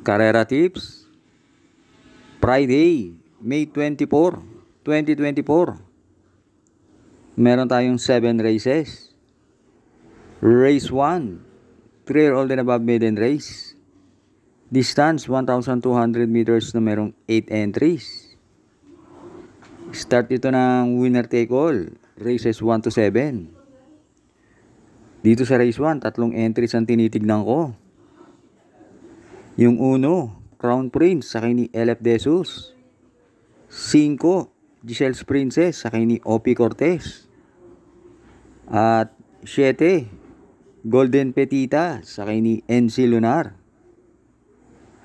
Carrera Tips, Friday, May 24, 2024. Meron tayong 7 races. Race 1, 3-year-old and above maiden race. Distance, 1,200 meters na merong 8 entries. Start ito ng winner take all, races 1 to 7. Dito sa race 1, 3 entries ang tinitignan ko. Yung 1, Crown Prince, sakay ni LF Desus. 5, Giselle's Princess, sakay ni OP Cortez. At 7, Golden Petita, sakay ni NC Lunar.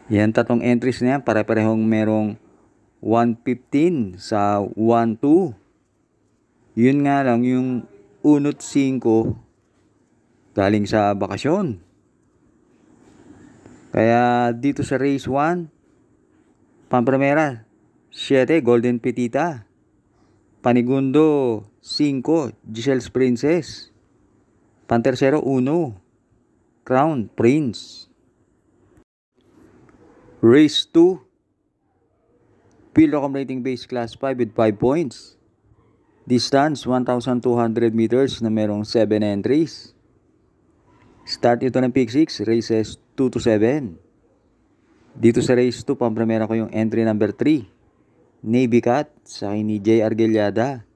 Yan, 3 entries na yan, pare-parehong merong 115 sa 1-2. Yun nga lang, yung 1 at 5 galing sa bakasyon. Kaya dito sa race 1, Pamprimera, 7, Golden Petita. Panigundo, 5, Giselle's Princess. Pantersero, 1, Crown Prince. Race 2, field accommodating base class 5 with 5 points. Distance, 1,200 meters na merong 7 entries. Start ito ng pick 6, races 2 to 7. Dito sa race 2, Pamprimera ko yung entry number 3, Navy Cat, sakay ni J. Argeliada.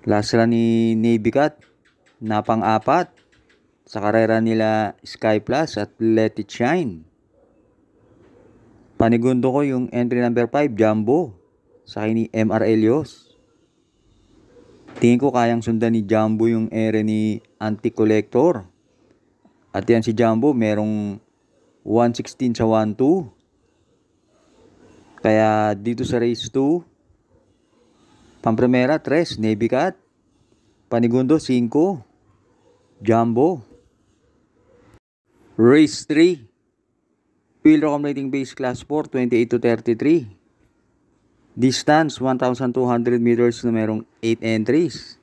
Last run ni Navy Cat, napang-4 sa karera nila Sky Plus at Let It Shine. Panigundo ko yung entry number 5, Jumbo, sakay ni MR Elios. Tingin ko kayang sundan ni Jumbo yung ere ni Antique Collector. At yan si Jumbo, merong 116 sa 1-2. Kaya dito sa race 2, Pamprimera, 3, Navy Cat. Panigundo, 5, Jumbo. Race 3, field accommodating base class 4, 28 to 33. Distance, 1,200 meters na merong 8 entries.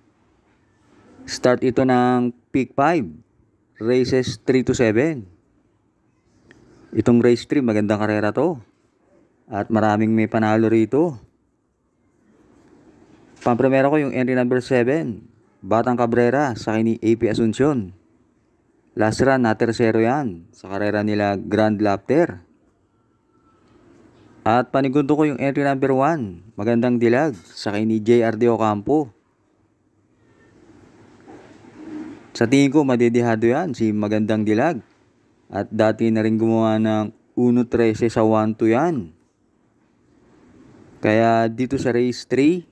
Start ito ng pick 5, races 3 to 7. Itong race 3, magandang karera to. At maraming may panalo rito. Pamprimera ko yung entry number 7, Batang Cabrera, sakay ni AP Asuncion. Last run, na tersero yan sa karera nila Grand Laughter. At panigundo ko yung entry number 1, Magandang Dilag, sakay ni JR De Ocampo. Sa tingin ko, madidihado yan si Magandang Dilag. At dati na rin gumawa ng 1.13 sa 1-2 yan. Kaya dito sa race 3,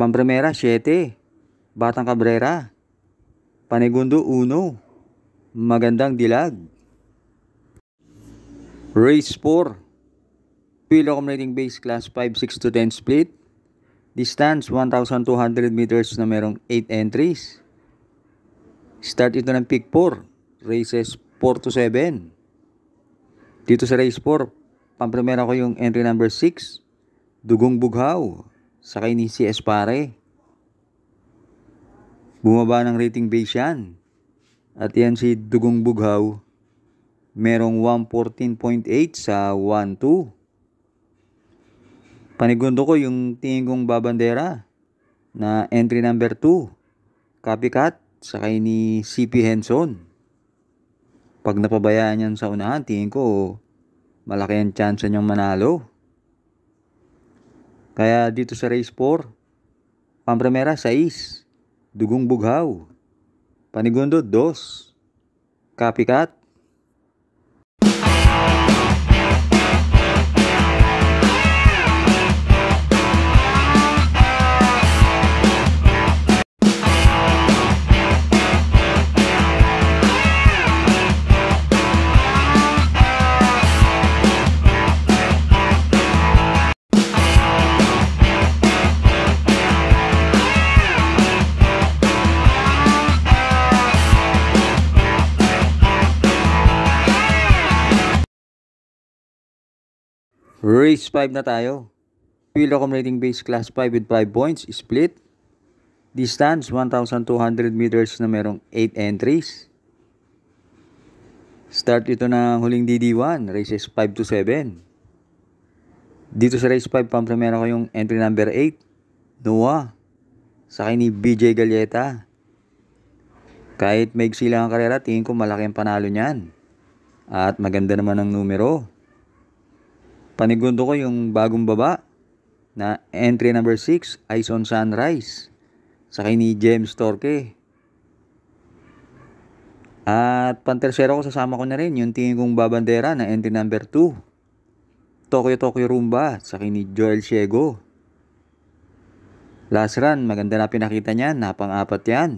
Pamprimera, 7, Batang Cabrera. Panigundo, 1, Magandang Dilag. Race 4, field accommodating base class 5, 6 to 10 split. Distance, 1,200 meters na merong 8 entries. Start ito ng pick 4, races 4 to 7. Dito sa race 4, Pamprimera ko yung entry number 6, Dugong Bughaw, sakay ni CS Pare. Bumaba ng rating base yan. At yan si Dugong Bughaw, merong 114.8 sa 1-2. Panigundo ko yung tingin kong babandera na entry number 2, Copycat, sakay ni CP Henson. Pag napabayaan yan sa unahan, tingin ko malaki ang chance niyang manalo. Kaya dito sa race 4, Pamprimera, 6, Dugong Bughaw. Panigundo, 2, Copycat. Race 5 na tayo. Field accommodating base class 5 with 5 points, split. Distance, 1,200 meters na merong 8 entries. Start ito ng huling DD1, races 5 to 7. Dito sa race 5, pampremera ko yung entry number 8, Noah, sakay ni BJ Galleta. Kahit maigsi lang ang karera, tingin ko malaki ang panalo niyan. At maganda naman ang numero. Panigundo ko yung bagong baba na entry number 6, Eyes on Sunrise, sakay ni James Torque. At pantersero ko, sasama ko na rin yung tingin kong babandera na entry number 2, Tokyo Rumba, sakay ni Joel Ciego. Last run, maganda na pinakita niyan, napang-apat yan.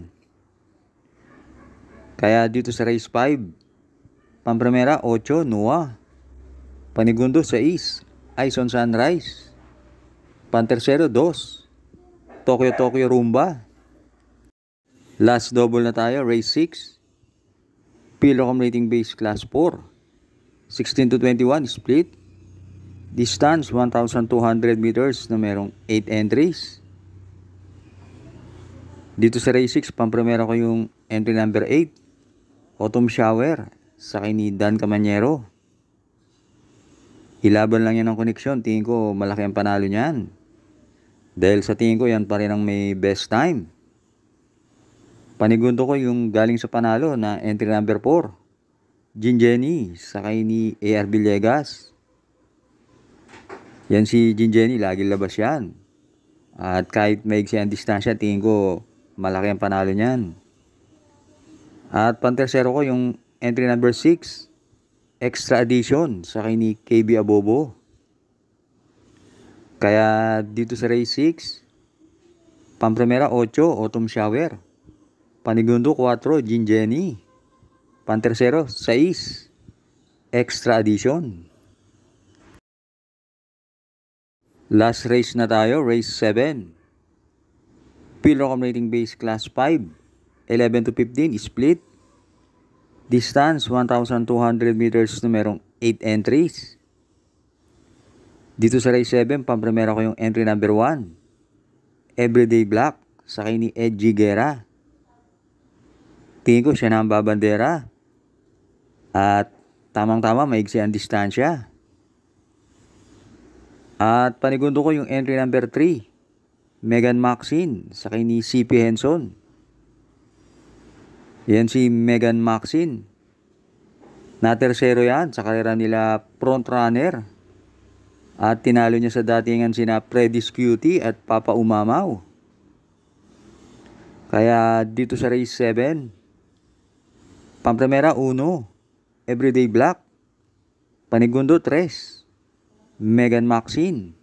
Kaya dito sa race 5, pampremera 8, Noah. Panigundo 6, Eyes on Sunrise. Pantersero 2, Tokyo Rumba. Last double na tayo, race 6. Pilocom rating base class 4. 16 to 21 split. Distance 1,200 meters na merong 8 entries. Dito sa race 6, pampremera ko yung entry number 8, Autumn Shower, sakay ni Dan Camanyero. Ilaban lang yan ng koneksyon, tingin ko malaki ang panalo niyan. Dahil sa tingin ko yan pa rin ang may best time. Panigundo ko yung galing sa panalo na entry number 4, Jinjenny, sakay ni AR Villegas. Yan si Jinjenny, lagi labas yan. At kahit maigsi ang distansya, tingin ko malaki ang panalo niyan. At pantersero ko yung entry number 6, Extra Edition, sakay ni KB Abobo. Kaya dito sa race 6, pampremera 8, Autumn Shower. Panigundo 4, Jinjenny. Pantersero 6, Extra Edition. Last race na tayo, race 7. Pilocom rating base class 5, 11 to 15 split. Distance 1,200 meters na merong 8 entries. Dito sa race 7, pampremera ko yung entry number 1, Everyday Black, sakay ni Edgy Guerra. Tingin ko siya na ang babandera. At tamang-tama, maigsi ang distansya. At panigundo ko yung entry number 3, Megan Maxine, sakay ni CP Henson. Yan si Megan Maxine. Natersero yan sa karera nila front runner. At tinalo niya sa datingan sina Predis Cutie at Papa Umamaw. Kaya dito sa race 7, pampremera 1, Everyday Black. Panigundo 3, Megan Maxine.